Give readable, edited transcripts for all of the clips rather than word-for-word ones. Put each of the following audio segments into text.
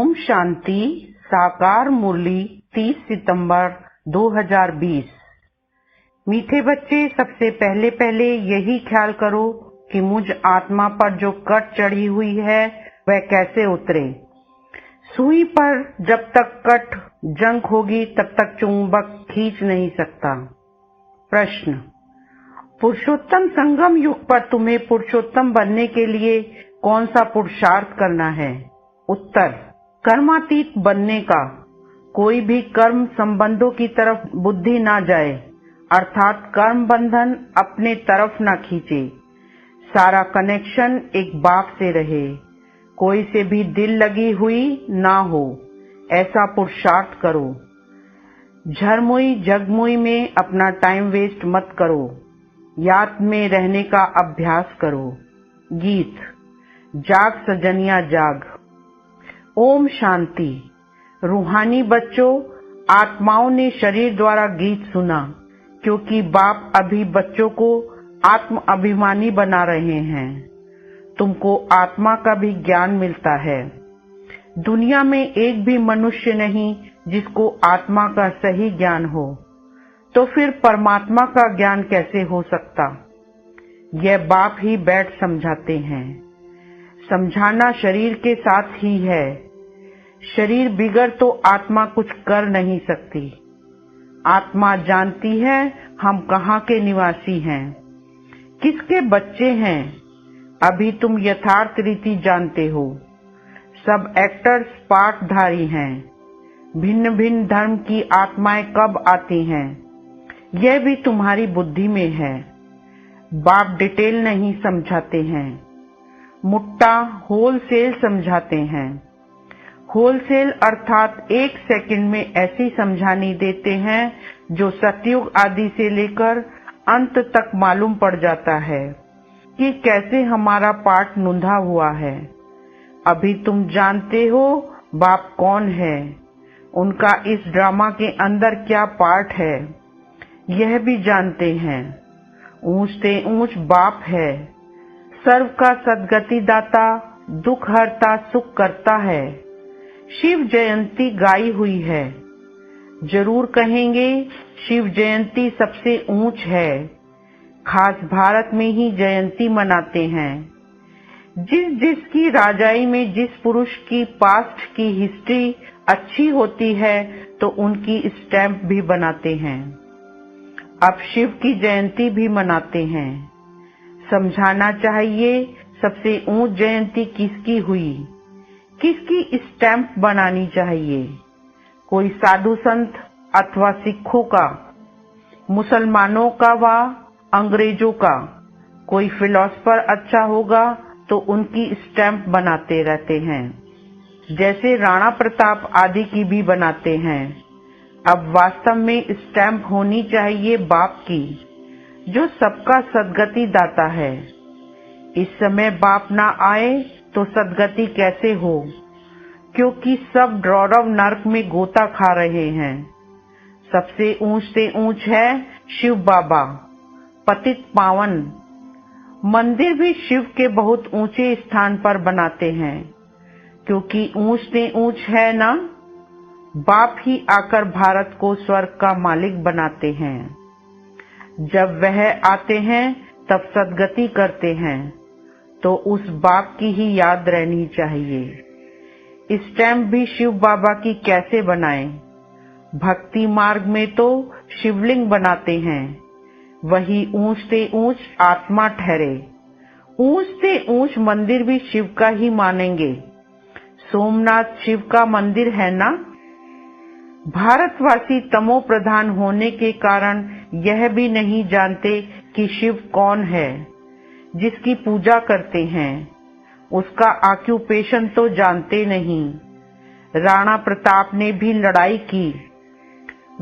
ओम शांति। साकार मुरली 30 सितंबर 2020। मीठे बच्चे, सबसे पहले यही ख्याल करो कि मुझ आत्मा पर जो कट चढ़ी हुई है वह कैसे उतरे। सुई पर जब तक कट जंग होगी तब तक चुंबक खींच नहीं सकता। प्रश्न: पुरुषोत्तम संगम युग पर तुम्हें पुरुषोत्तम बनने के लिए कौन सा पुरुषार्थ करना है? उत्तर: कर्मातीत बनने का। कोई भी कर्म संबंधों की तरफ बुद्धि ना जाए, अर्थात कर्म बंधन अपने तरफ ना खींचे। सारा कनेक्शन एक बाप से रहे, कोई से भी दिल लगी हुई ना हो, ऐसा पुरुषार्थ करो। झरमुई जगमुई में अपना टाइम वेस्ट मत करो, याद में रहने का अभ्यास करो। गीत: जाग सजनिया जाग। ओम शांति। रूहानी बच्चों, आत्माओं ने शरीर द्वारा गीत सुना, क्योंकि बाप अभी बच्चों को आत्म अभिमानी बना रहे हैं। तुमको आत्मा का भी ज्ञान मिलता है। दुनिया में एक भी मनुष्य नहीं जिसको आत्मा का सही ज्ञान हो, तो फिर परमात्मा का ज्ञान कैसे हो सकता? यह बाप ही बैठ समझाते हैं। समझाना शरीर के साथ ही है। शरीर बिगड़ तो आत्मा कुछ कर नहीं सकती। आत्मा जानती है हम कहाँ के निवासी हैं, किसके बच्चे हैं। अभी तुम यथार्थ रीति जानते हो। सब एक्टर्स पाठधारी हैं। भिन्न भिन्न धर्म की आत्माएं कब आती हैं, यह भी तुम्हारी बुद्धि में है। बाप डिटेल नहीं समझाते हैं, मुट्टा होलसेल समझाते हैं। होलसेल अर्थात एक सेकंड में ऐसी समझानी देते हैं जो सतयुग आदि से लेकर अंत तक मालूम पड़ जाता है कि कैसे हमारा पाठ नुंधा हुआ है। अभी तुम जानते हो बाप कौन है, उनका इस ड्रामा के अंदर क्या पार्ट है, यह भी जानते हैं। ऊंच से ऊंच बाप है, सर्व का सदगति दाता, दुख हरता सुख करता है। शिव जयंती गाई हुई है। जरूर कहेंगे शिव जयंती सबसे ऊंच है। खास भारत में ही जयंती मनाते हैं। जिसकी राजाई में जिस पुरुष की पास्ट की हिस्ट्री अच्छी होती है तो उनकी स्टैंप भी बनाते हैं। अब शिव की जयंती भी मनाते हैं। समझाना चाहिए सबसे ऊंच जयंती किसकी हुई, किसकी स्टैंप बनानी चाहिए। कोई साधु संत अथवा सिखों का, मुसलमानों का व अंग्रेजों का। कोई फिलोसफर अच्छा होगा तो उनकी स्टैंप बनाते रहते हैं, जैसे राणा प्रताप आदि की भी बनाते हैं। अब वास्तव में स्टैंप होनी चाहिए बाप की, जो सबका सदगति दाता है। इस समय बाप ना आए तो सदगति कैसे हो, क्योंकि सब ड्रौरव नर्क में गोता खा रहे हैं। सबसे ऊंच से ऊंच है शिव बाबा, पतित पावन। मंदिर भी शिव के बहुत ऊंचे स्थान पर बनाते हैं, क्योंकि ऊंच से ऊंच है ना। बाप ही आकर भारत को स्वर्ग का मालिक बनाते हैं। जब वह आते हैं तब सदगति करते हैं, तो उस बाप की ही याद रहनी चाहिए। स्टैंप भी शिव बाबा की कैसे बनाएं? भक्ति मार्ग में तो शिवलिंग बनाते हैं, वही ऊंच से ऊंच आत्मा ठहरे। ऊंच से ऊंच मंदिर भी शिव का ही मानेंगे। सोमनाथ शिव का मंदिर है ना। भारतवासी तमो प्रधान होने के कारण यह भी नहीं जानते कि शिव कौन है, जिसकी पूजा करते हैं। उसका ऑक्यूपेशन तो जानते नहीं। राणा प्रताप ने भी लड़ाई की,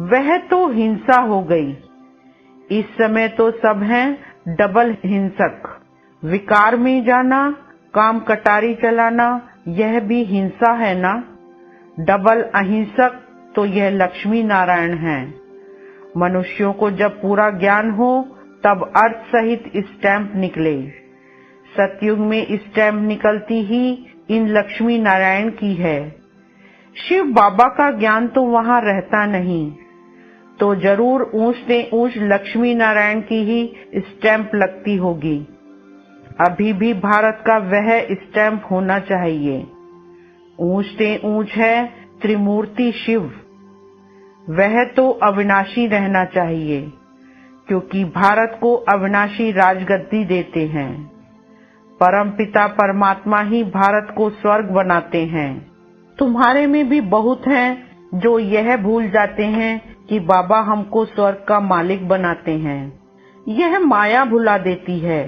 वह तो हिंसा हो गई। इस समय तो सब हैं डबल हिंसक। विकार में जाना, काम कटारी चलाना, यह भी हिंसा है ना। डबल अहिंसक तो यह लक्ष्मी नारायण हैं। मनुष्यों को जब पूरा ज्ञान हो तब अर्थ सहित स्टैंप निकले। सतयुग में स्टैंप निकलती ही इन लक्ष्मी नारायण की है। शिव बाबा का ज्ञान तो वहां रहता नहीं, तो जरूर ऊंच से ऊंच लक्ष्मी नारायण की ही स्टैंप लगती होगी। अभी भी भारत का वह स्टैंप होना चाहिए। ऊंच से ऊंच है त्रिमूर्ति शिव, वह तो अविनाशी रहना चाहिए, क्योंकि भारत को अविनाशी राजगद्दी देते हैं। परमपिता परमात्मा ही भारत को स्वर्ग बनाते हैं। तुम्हारे में भी बहुत हैं जो यह भूल जाते हैं कि बाबा हमको स्वर्ग का मालिक बनाते हैं। यह माया भुला देती है।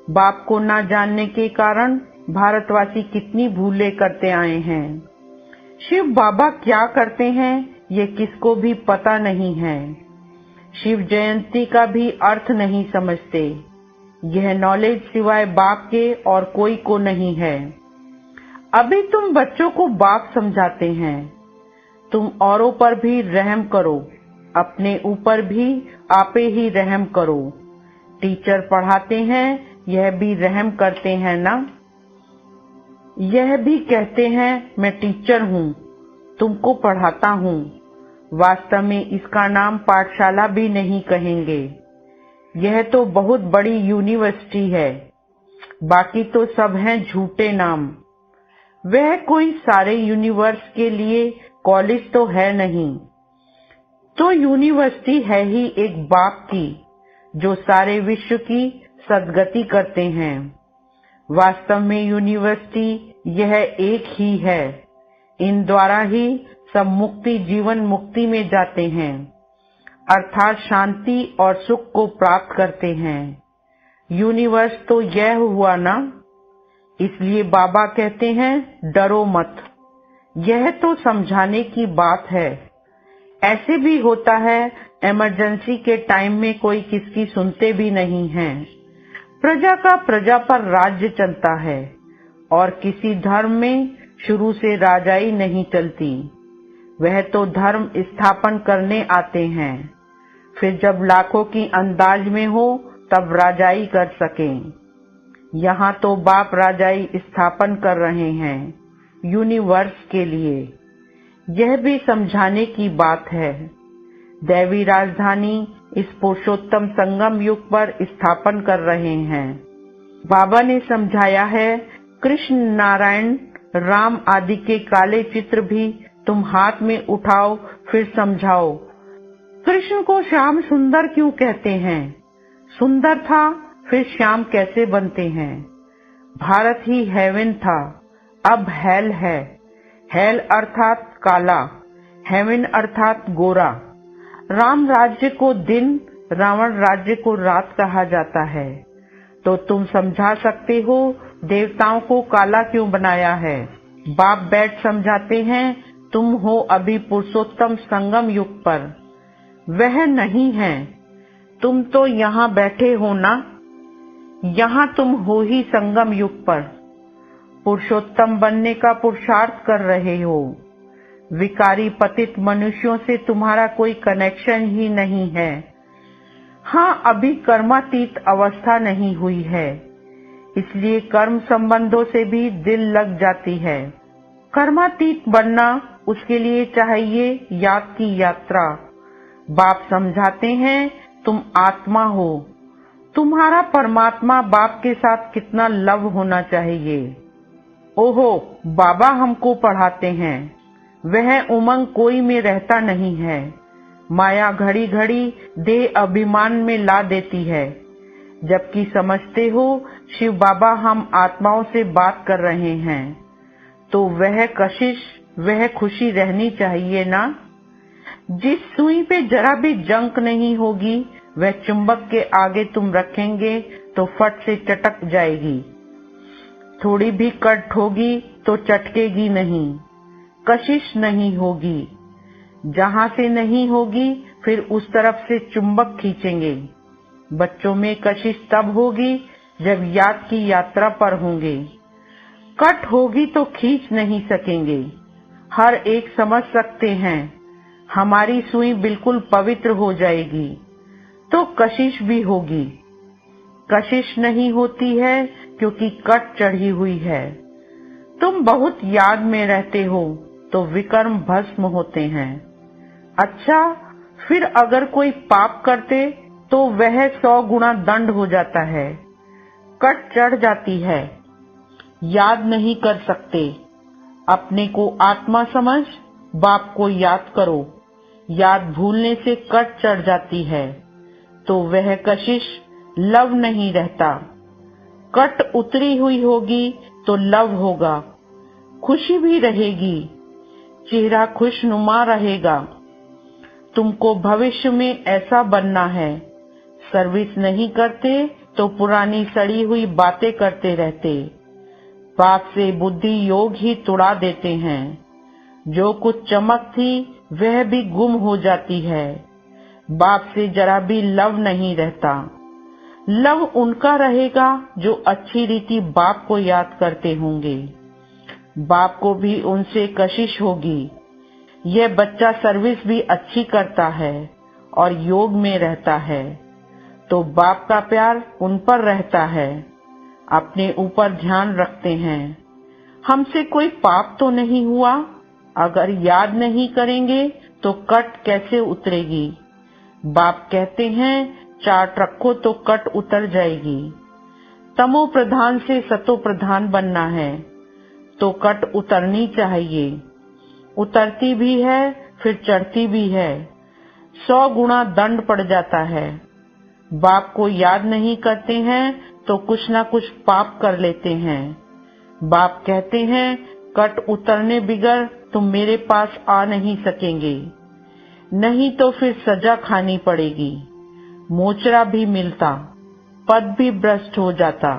बाप को न जानने के कारण भारतवासी कितनी भूलें करते आए हैं। शिव बाबा क्या करते हैं ये किसको भी पता नहीं है। शिव जयंती का भी अर्थ नहीं समझते। यह नॉलेज सिवाय बाप के और कोई को नहीं है। अभी तुम बच्चों को बाप समझाते हैं। तुम औरों पर भी रहम करो, अपने ऊपर भी आपे ही रहम करो। टीचर पढ़ाते हैं, यह भी रहम करते हैं ना। यह भी कहते हैं मैं टीचर हूँ, तुमको पढ़ाता हूँ। वास्तव में इसका नाम पाठशाला भी नहीं कहेंगे। यह तो बहुत बड़ी यूनिवर्सिटी है। बाकी तो सब हैं झूठे नाम। वह कोई सारे यूनिवर्स के लिए कॉलेज तो है नहीं, तो यूनिवर्सिटी है ही एक बाप की, जो सारे विश्व की सद्गति करते हैं। वास्तव में यूनिवर्सिटी यह एक ही है। इन द्वारा ही सब मुक्ति जीवन मुक्ति में जाते हैं, अर्थात शांति और सुख को प्राप्त करते हैं। यूनिवर्स तो यह हुआ ना। इसलिए बाबा कहते हैं डरो मत। यह तो समझाने की बात है। ऐसे भी होता है इमरजेंसी के टाइम में कोई किसकी सुनते भी नहीं है। प्रजा का प्रजा पर राज्य चलता है, और किसी धर्म में शुरू से राजाई नहीं चलती। वह तो धर्म स्थापन करने आते हैं, फिर जब लाखों की अंदाज में हो तब राजाई कर सकें। यहाँ तो बाप राजाई स्थापन कर रहे हैं यूनिवर्स के लिए। यह भी समझाने की बात है। दैवी राजधानी इस पुरुषोत्तम संगम युग पर स्थापन कर रहे हैं। बाबा ने समझाया है कृष्ण नारायण राम आदि के काले चित्र भी तुम हाथ में उठाओ फिर समझाओ। कृष्ण को श्याम सुंदर क्यों कहते हैं? सुंदर था फिर श्याम कैसे बनते हैं? भारत ही हेवन था, अब हेल है। हेल अर्थात काला, हेवन अर्थात गोरा। राम राज्य को दिन, रावण राज्य को रात कहा जाता है। तो तुम समझा सकते हो देवताओं को काला क्यों बनाया है। बाप बैठ समझाते हैं तुम हो अभी पुरुषोत्तम संगम युग पर, वह नहीं है। तुम तो यहाँ बैठे हो ना, यहाँ तुम हो ही संगम युग पर। पुरुषोत्तम बनने का पुरुषार्थ कर रहे हो। विकारी पतित मनुष्यों से तुम्हारा कोई कनेक्शन ही नहीं है। हाँ, अभी कर्मातीत अवस्था नहीं हुई है, इसलिए कर्म संबंधों से भी दिल लग जाती है। कर्मातीत बनना उसके लिए चाहिए याद की यात्रा। बाप समझाते हैं तुम आत्मा हो, तुम्हारा परमात्मा बाप के साथ कितना लव होना चाहिए। ओहो, बाबा हमको पढ़ाते हैं। वह उमंग कोई में रहता नहीं है। माया घड़ी घड़ी देह अभिमान में ला देती है, जबकि समझते हो शिव बाबा हम आत्माओं से बात कर रहे हैं, तो वह कशिश, वह खुशी रहनी चाहिए ना। जिस सुई पे जरा भी जंक नहीं होगी, वह चुंबक के आगे तुम रखेंगे तो फट से चटक जाएगी। थोड़ी भी कट होगी तो चटकेगी नहीं, कशिश नहीं होगी। जहां से नहीं होगी फिर उस तरफ से चुंबक खींचेंगे। बच्चों में कशिश तब होगी जब याद की यात्रा पर होंगे। कट होगी तो खींच नहीं सकेंगे। हर एक समझ सकते हैं हमारी सुई बिल्कुल पवित्र हो जाएगी तो कशिश भी होगी। कशिश नहीं होती है क्योंकि कट चढ़ी हुई है। तुम बहुत याद में रहते हो, तो विकर्म भस्म होते हैं। अच्छा, फिर अगर कोई पाप करते तो वह 100 गुना दंड हो जाता है। कट चढ़ जाती है, याद नहीं कर सकते। अपने को आत्मा समझ बाप को याद करो। याद भूलने से कट चढ़ जाती है तो वह कशिश लव नहीं रहता। कट उतरी हुई होगी तो लव होगा। खुशी भी रहेगी, चेहरा खुशनुमा रहेगा। तुमको भविष्य में ऐसा बनना है। सर्विस नहीं करते तो पुरानी सड़ी हुई बातें करते रहते। बाप से बुद्धि योग ही तुड़ा देते हैं। जो कुछ चमक थी वह भी गुम हो जाती है। बाप से जरा भी लव नहीं रहता। लव उनका रहेगा जो अच्छी रीति बाप को याद करते होंगे। बाप को भी उनसे कशिश होगी। यह बच्चा सर्विस भी अच्छी करता है और योग में रहता है तो बाप का प्यार उन पर रहता है। अपने ऊपर ध्यान रखते हैं। हमसे कोई पाप तो नहीं हुआ। अगर याद नहीं करेंगे तो कट कैसे उतरेगी। बाप कहते हैं चार्ट रखो तो कट उतर जाएगी। तमो प्रधान से सतो प्रधान बनना है तो कट उतरनी चाहिए। उतरती भी है फिर चढ़ती भी है। 100 गुना दंड पड़ जाता है। बाप को याद नहीं करते हैं तो कुछ ना कुछ पाप कर लेते हैं। बाप कहते हैं कट उतरने बिगर तुम मेरे पास आ नहीं सकेंगे, नहीं तो फिर सजा खानी पड़ेगी। मोचरा भी मिलता, पद भी भ्रष्ट हो जाता।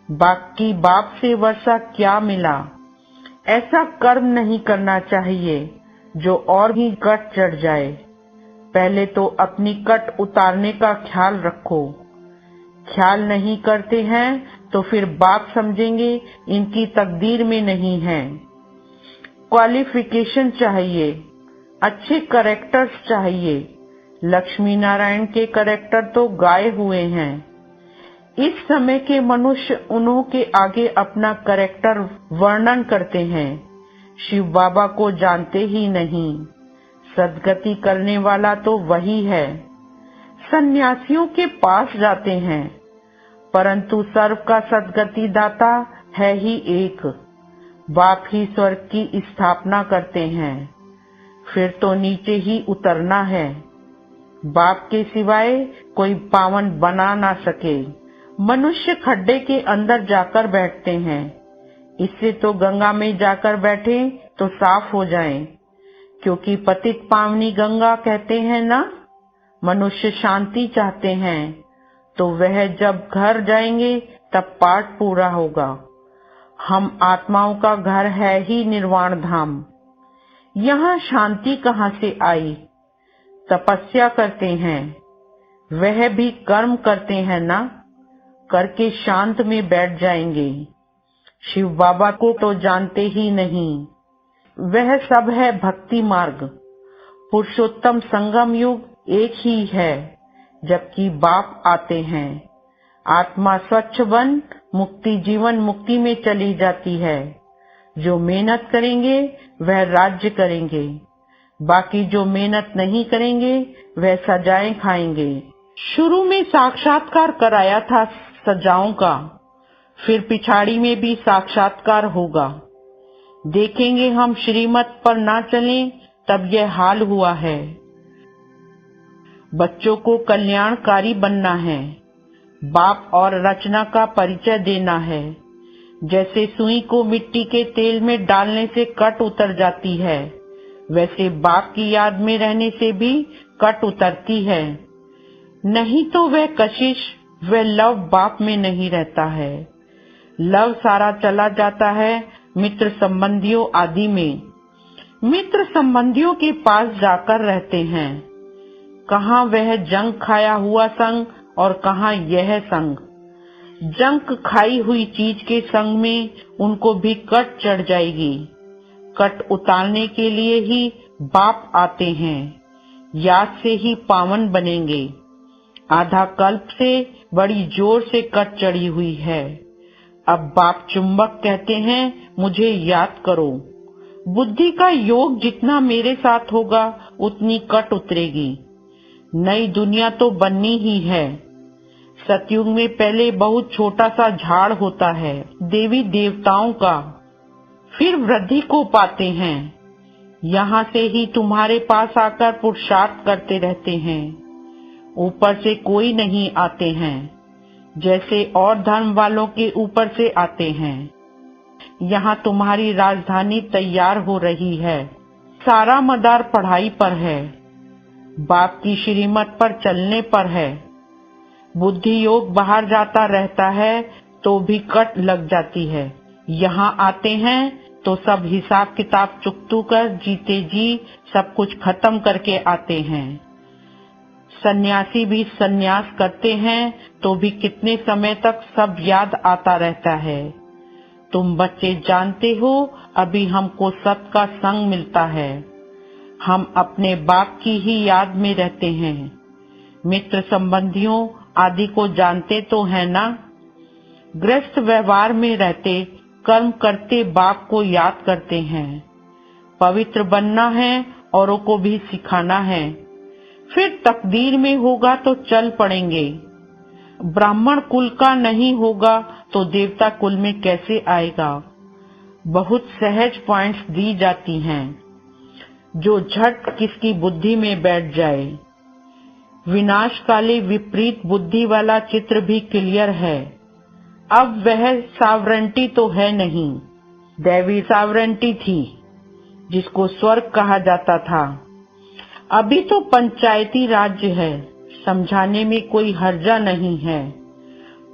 बाकी बाप से वर्षा क्या मिला। ऐसा कर्म नहीं करना चाहिए जो और भी कट चढ़ जाए। पहले तो अपनी कट उतारने का ख्याल रखो। ख्याल नहीं करते हैं तो फिर बाप समझेंगे इनकी तकदीर में नहीं है। क्वालिफिकेशन चाहिए, अच्छे कैरेक्टर्स चाहिए। लक्ष्मी नारायण के कैरेक्टर तो गाए हुए हैं। इस समय के मनुष्य उन्हों के आगे अपना कैरेक्टर वर्णन करते हैं। शिव बाबा को जानते ही नहीं। सद्गति करने वाला तो वही है। सन्यासियों के पास जाते हैं परंतु सर्व का सद्गति दाता है ही एक। बाप ही स्वर्ग की स्थापना करते हैं। फिर तो नीचे ही उतरना है। बाप के सिवाय कोई पावन बना ना सके। मनुष्य खड्डे के अंदर जाकर बैठते हैं। इससे तो गंगा में जाकर बैठे तो साफ हो जाएं, क्योंकि पतित पावनी गंगा कहते हैं ना। मनुष्य शांति चाहते हैं तो वह जब घर जाएंगे तब पाठ पूरा होगा। हम आत्माओं का घर है ही निर्वाण धाम। यहाँ शांति कहाँ से आई। तपस्या करते हैं, वह भी कर्म करते हैं ना। करके शांत में बैठ जाएंगे। शिव बाबा को तो जानते ही नहीं। वह सब है भक्ति मार्ग। पुरुषोत्तम संगम युग एक ही है जबकि बाप आते हैं। आत्मा स्वच्छ बन मुक्ति जीवन मुक्ति में चली जाती है। जो मेहनत करेंगे वह राज्य करेंगे। बाकी जो मेहनत नहीं करेंगे वह सजाएं खाएंगे। शुरू में साक्षात्कार कराया था सजाओं का, फिर पिछाड़ी में भी साक्षात्कार होगा। देखेंगे हम श्रीमत पर ना चलें तब यह हाल हुआ है। बच्चों को कल्याणकारी बनना है। बाप और रचना का परिचय देना है। जैसे सुई को मिट्टी के तेल में डालने से कट उतर जाती है, वैसे बाप की याद में रहने से भी कट उतरती है। नहीं तो वह कशिश वह लव बाप में नहीं रहता है। लव सारा चला जाता है मित्र संबंधियों आदि में। मित्र संबंधियों के पास जाकर रहते हैं। कहाँ वह जंग खाया हुआ संग और कहाँ यह संग। जंक खाई हुई चीज के संग में उनको भी कट चढ़ जाएगी। कट उतारने के लिए ही बाप आते हैं। याद से ही पावन बनेंगे। आधा कल्प से बड़ी जोर से कट चढ़ी हुई है। अब बाप चुंबक कहते हैं मुझे याद करो। बुद्धि का योग जितना मेरे साथ होगा उतनी कट उतरेगी। नई दुनिया तो बननी ही है। सतयुग में पहले बहुत छोटा सा झाड़ होता है देवी देवताओं का, फिर वृद्धि को पाते हैं। यहाँ से ही तुम्हारे पास आकर पुरुषार्थ करते रहते हैं। ऊपर से कोई नहीं आते हैं जैसे और धर्म वालों के ऊपर से आते हैं। यहाँ तुम्हारी राजधानी तैयार हो रही है। सारा मदार पढ़ाई पर है, बाप की श्रीमत पर चलने पर है। बुद्धि योग बाहर जाता रहता है तो भी कट लग जाती है। यहाँ आते हैं तो सब हिसाब किताब चुकतू कर जीते जी सब कुछ खत्म करके आते हैं। सन्यासी भी सन्यास करते हैं तो भी कितने समय तक सब याद आता रहता है। तुम बच्चे जानते हो अभी हमको सत का संग मिलता है। हम अपने बाप की ही याद में रहते हैं। मित्र संबंधियों आदि को जानते तो है ना। गृहस्थ व्यवहार में रहते कर्म करते बाप को याद करते हैं। पवित्र बनना है औरों को भी सिखाना है। फिर तकदीर में होगा तो चल पड़ेंगे। ब्राह्मण कुल का नहीं होगा तो देवता कुल में कैसे आएगा। बहुत सहज पॉइंट्स दी जाती हैं जो झट किसकी बुद्धि में बैठ जाए। विनाशकाली विपरीत बुद्धि वाला चित्र भी क्लियर है। अब वह सावरेंटी तो है नहीं, दैवी सावरेंटी थी जिसको स्वर्ग कहा जाता था। अभी तो पंचायती राज्य है, समझाने में कोई हर्जा नहीं है।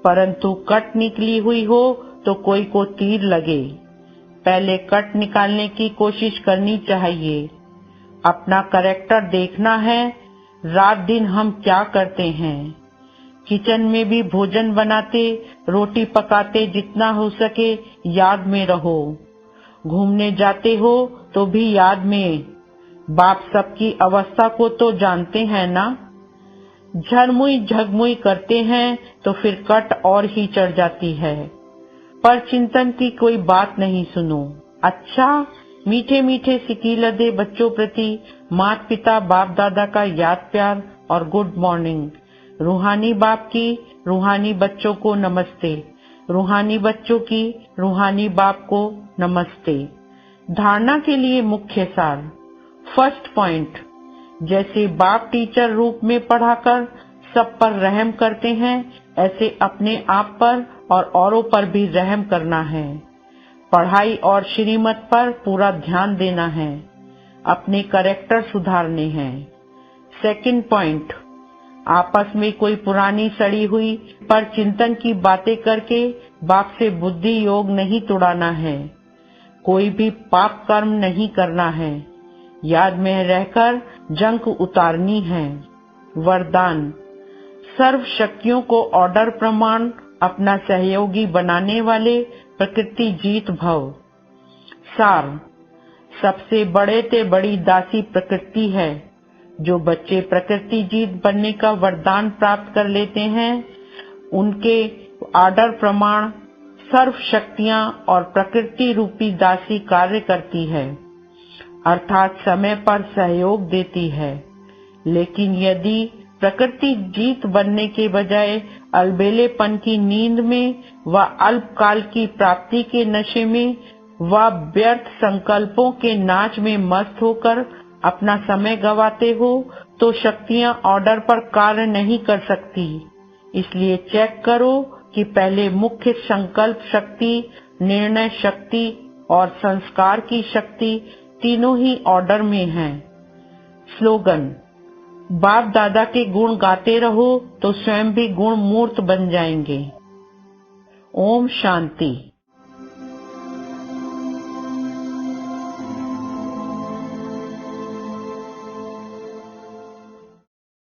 परंतु कट निकली हुई हो तो कोई को तीर लगे। पहले कट निकालने की कोशिश करनी चाहिए। अपना कैरेक्टर देखना है। रात दिन हम क्या करते हैं। किचन में भी भोजन बनाते, रोटी पकाते, जितना हो सके याद में रहो। घूमने जाते हो तो भी याद में। बाप सबकी अवस्था को तो जानते हैं ना। झरमुई झगमुई करते हैं तो फिर कट और ही चढ़ जाती है। पर चिंतन की कोई बात नहीं सुनो। अच्छा, मीठे मीठे सिकीलदे बच्चों प्रति माता पिता बाप दादा का याद प्यार और गुड मॉर्निंग। रूहानी बाप की रूहानी बच्चों को नमस्ते। रूहानी बच्चों की रूहानी बाप को नमस्ते। धारणा के लिए मुख्य सार। फर्स्ट पॉइंट, जैसे बाप टीचर रूप में पढ़ाकर सब पर रहम करते हैं, ऐसे अपने आप पर और औरों पर भी रहम करना है। पढ़ाई और श्रीमत पर पूरा ध्यान देना है। अपने कैरेक्टर सुधारने हैं। सेकंड पॉइंट, आपस में कोई पुरानी सड़ी हुई पर चिंतन की बातें करके बाप से बुद्धि योग नहीं तोड़ाना है। कोई भी पाप कर्म नहीं करना है। याद में रहकर जंक उतारनी है। वरदान, सर्व शक्तियों को ऑर्डर प्रमाण अपना सहयोगी बनाने वाले प्रकृति जीत भव। सार, सबसे बड़े ते बड़ी दासी प्रकृति है। जो बच्चे प्रकृति जीत बनने का वरदान प्राप्त कर लेते हैं, उनके ऑर्डर प्रमाण सर्व शक्तियां और प्रकृति रूपी दासी कार्य करती है, अर्थात समय पर सहयोग देती है। लेकिन यदि प्रकृति जीत बनने के बजाय अलबेलेपन की नींद में व अल्पकाल की प्राप्ति के नशे में व व्यर्थ संकल्पों के नाच में मस्त होकर अपना समय गवाते हो तो शक्तियां ऑर्डर पर कार्य नहीं कर सकती। इसलिए चेक करो कि पहले मुख्य संकल्प शक्ति, निर्णय शक्ति और संस्कार की शक्ति तीनों ही ऑर्डर में हैं। स्लोगन, बाप दादा के गुण गाते रहो तो स्वयं भी गुण मूर्त बन जाएंगे। ओम शांति।